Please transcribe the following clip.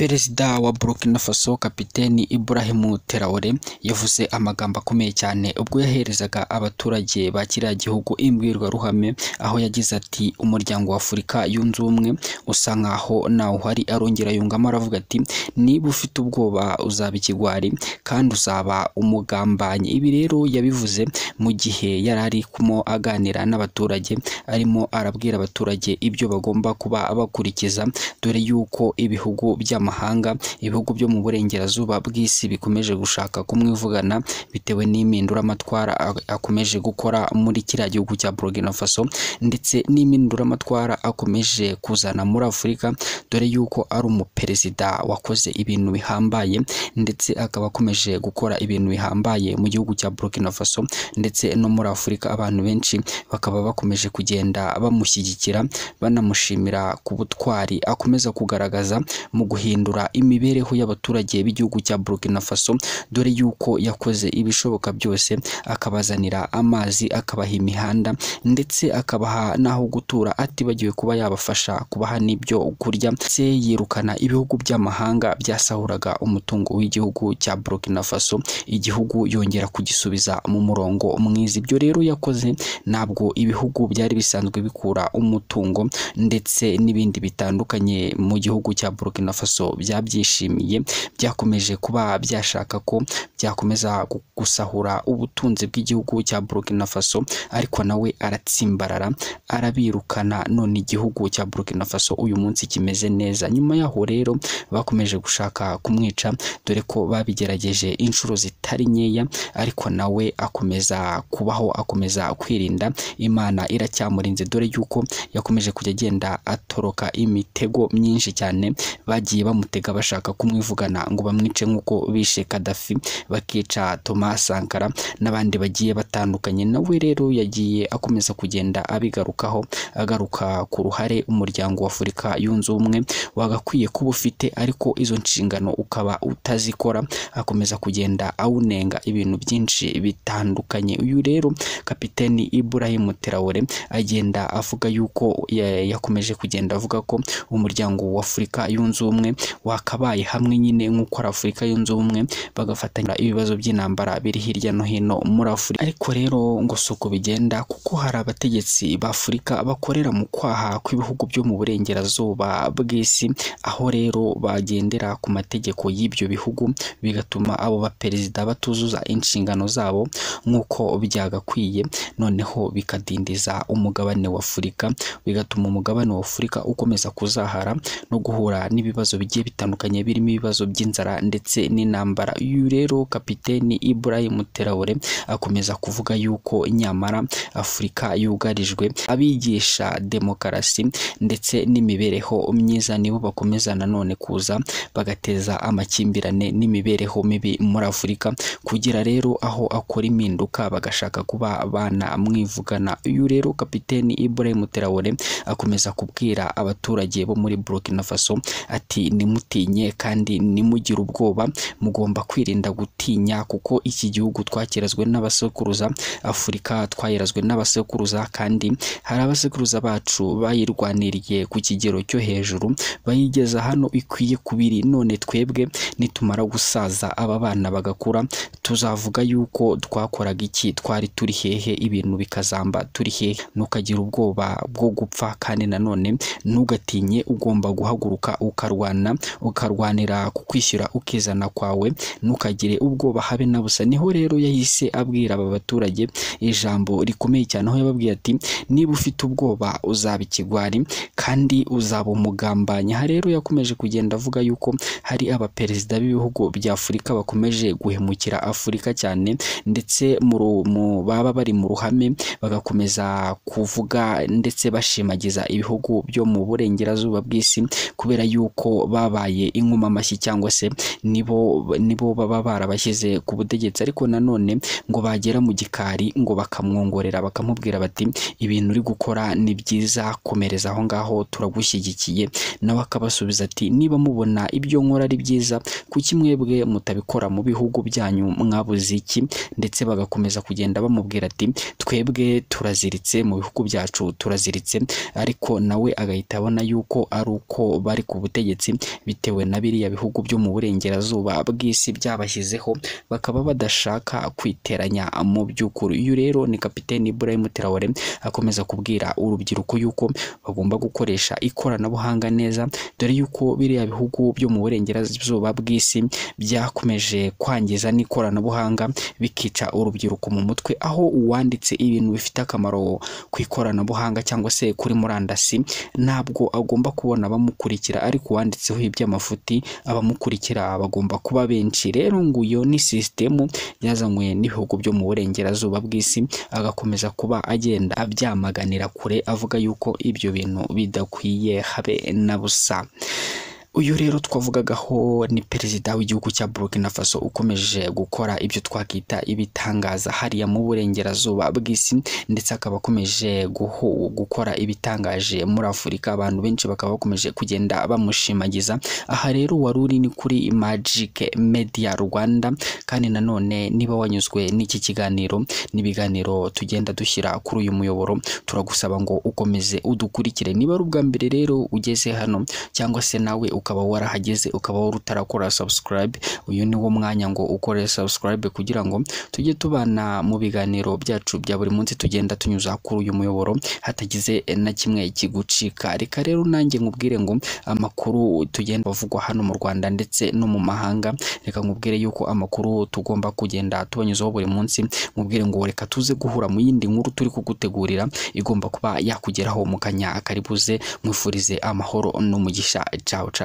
Perezida wa Burkina Faso Kapiteni Ibrahim Traoré yavuze amagambo akomeye cyane ubwo yaherezaga abaturage ba kiriya gihugu imbwirwaruhame, aho yagize ati umuryango wa Afurika yunze ubumwe usa nkaho nawe uhari. Arongera yungamo aravuga ati niba ufite ubwoba uzaba ikigwari kandi uzaba umugambanyi. Ibi rero yabivuze mu gihe yari arimo aganira n'abaturage, arimo arabwira abaturage ibyo bagomba kuba bakurikiza, dore yuko ibihugu by'amahanga, ibihugu byo mu burengerazuba bw'isi bikomeje gushaka kumwivugana bitewe n'impinduramatwara akomeje gukora muri kiriya gihugu cya Burkina Faso, ndetse n'impinduramatwara akomeje kuzana muri Afurika, dore yuko ari umuperezida wakoze ibintu bihambaye ndetse akaba akomeje gukora ibintu bihambaye mu gihugu cya Burkina Faso ndetse no muri Afurika. Abantu benshi bakaba bakomeje kugenda bamushyigikira banamushimira ku butwari akomeza kugaragaza mu guhindura imibereho y'abaturage b'igihugu cya Burkina Faso, dore yuko yakoze ibishoboka byose akabazanira amazi, akabaha imihanda ndetse akabaha n'aho gutura, atibagiwe kuba yabafasha kubaha n'ibyo kurya, ndetse yirukana ibihugu by'amahanga byasahuraga umutungo w'igihugu cya Burkina Faso, igihugu yongera kugisubiza mu murongo mwiza. Ibyo rero yakoze ntabwo ibihugu byari bisanzwe bikura umutungo ndetse n'ibindi bitandukanye mu gihugu cya Burkina Faso byabyishimiye, byakomeje kuba byashaka ko byakomeza gusahura ubutunzi bw'igihugu cya Burkina Faso, ariko nawe aratsimbarara arabirukana, none igihugu cya Burkina Faso uyu munsi kimeze neza. Nyuma yaho rero bakomeje gushaka kumwica, dore ko babigerageje inshuro zitari nkeya, ariko nawe akomeza kubaho, akomeza kwirinda, Imana iracyamurinze, dore yuko yakomeje kujya agenda atoroka imitego myinshi cyane bagiye bamutega bashaka kumwivugana ngo bamwice, nk'uko bishe Gaddafi bakica Thomas Sankara n'abandi bagiye batandukanye. Nawe rero yagiye akomeza kugenda abigarukaho, agaruka ku ruhare umuryango wa Afurika yunze ubumwe wagakwiye kuba ufite, ariko izo nshingano ukaba utazikora, akomeza kugenda awunenga ibintu byinshi bitandukanye. Uyu rero Kapiteni Ibrahim Traoré agenda avuga yuko yakomeje kugenda avuga ko umuryango wa Afurika yunze ubumwe wakabaye hamwe nyine nk'uko ari Afurika yunze ubumwe, bagafatanya ibibazo by'intambara biri hirya no hino muri Afurika. Ariko rero ngo suko bigenda, kuko hari abategetsi ba Afurika bakorera mu kwaha kw'ibihugu byo mu burengerazuba bw'isi, aho rero bagendera ku mategeko y'ibyo bihugu, bigatuma abo baperezida batuzuza inshingano zabo nk'uko byagakwiye, noneho bikadindiza umugabane wa Afurika, bigatuma umugabane wa Afurika ukomeza kuzahara no guhura n'ibibazo bigiye bitandukanye, birimo ibibazo by'inzara ndetse n'intambara. Uyu rero Kapiteni Ibrahim Traoré akomeza kuvuga yuko nyamara Afurika yugarijwe, abigisha demokarasi ndetse n'imibereho myiza nibo bakomeza nanone kuza bagateza amakimbirane n'imibereho mibi muri Afurika, kugira rero aho akora impinduka bagashaka kuba banamwivugana. Uyu rero Kapiteni Ibrahim Traoré akomeza kubwira abaturage bo muri Burkina Faso ati nimutinye kandi nimugire ubwoba, mugomba kwirinda gutinya, kuko iki gihugu twakirazwe n'abasekuruza, Afurika twayirazwe n'abasekuruza, kandi hari abasekuruza bacu bayirwaniriye ku kigero cyo hejuru bayigeza hano ikwiye kubiri. None twebwe nitumara gusaza, aba bana bagakura, tuzavuga yuko twakoraga iki, twari turi hehe, ibintu bikazamba turi hehe. Ntukagira ubwoba bwo gupfa, kandi nanone ntugatinye, ugomba guhaguruka ukarwanira kukwishyura ukizana kwawe, ntukagire ubwoba habe na busa. Niho rero yahise abwira aba baturage ijambo rikomeye cyane, aho yababwiye ati niba ufite ubwoba uzaba ikigwari kandi uzaba umugambanyi. Aha rero yakomeje kugenda avuga yuko hari abaperezida b'ibihugu bya Afurika bakomeje guhemukira Afurika cyane, ndetse baba bari mu ruhame bagakomeza kuvuga ndetse bashimagiza ibihugu byo mu burengerazuba bw'isi, kubera yuko babaye inkuma amashyi cyangwa se nibo baba barabashyize ku butegetsi. Ariko nanone ngo bagera mu gikari ngo bakamwongorera, bakamubwira bati ibintu uri gukora ni byiza, komereza aho ngaho, turagushyigikiye. Nawe akabasubiza ati niba mubona ibyo nkora ari byiza, kuki mwebwe mutabikora mu bihugu byanyu, mwabuze iki? Ndetse bagakomeza kugenda bamubwira ati twebwe turaziritse, mu bihugu byacu turaziritse. Ariko nawe agahita abona yuko ari uko bari ku butegetsi bitewe na biriya bihugu byo mu burengerazuba bw'isi byabashyizeho bakaba badashaka kwiteranya mu by'ukuri. Uyu rero ni Kapiteni Ibrahim Traoré akomeza kubwira urubyiruko yuko bagomba gukoresha ikoranabuhanga neza, dore yuko biriya bihugu byo mu burengerazuba bw'isi byakomeje kwangiza n'ikoranabuhanga bikica urubyiruko mu mutwe, aho uwanditse ibintu bifite akamaro ku ikoranabuhanga cyangwa se kuri murandasi ntabwo agomba kubona abamukurikira, ariko uwanditseho iby'amafuti abamukurikira bagomba kuba benshi. Rero nguyo ni sisitemu yazanywe n'ibihugu byo mu burengerazuba bw'isi, agakomeza kuba agenda abyamaganira kure avuga yuko ibyo bintu bidakwiye habe na busa. Uyu rero twavugagaho ni perezida w'igihugu cya Burkina Faso ukomeje gukora ibyo twakita ibitangaza hariya mu burengerazuba bw'isi, ndetse akaba akomeje gukora ibitangaje muri Afurika. Abantu benshi bakaba bakomeje kugenda bamushimagiza. Aha rero waruri ni kuri Magic Media Rwanda, kandi nanone niba wanyuzwe n'iki kiganiro n'ibiganiro tugenda dushyira kuri uyu muyoboro, turagusaba ngo ukomeze udukurikire. Niba ari ubwa mbere rero ugeze hano cyangwa se nawe ukaba warahageze ukaba utarakora subscribe, uyu ni wo mwanya ngo ukore subscribe kugira ngo tujye tubana mu biganiro byacu bya buri munsi tugenda tunyuza kuri uyu muyoboro hatagize na kimwe kigucika. Reka rero nanjye nkubwire ngo amakuru tugenda bavugwa hano mu Rwanda ndetse no mu mahanga, reka nkubwire yuko amakuru tugomba kugenda tubanyuzaho buri munsi. Nkubwire ngo reka tuze guhura mu yindi nkuru turi kugutegurira igomba kuba yakugeraho mu kanya karibuze. Mwifurize amahoro n'umugisha. Ciao ciao.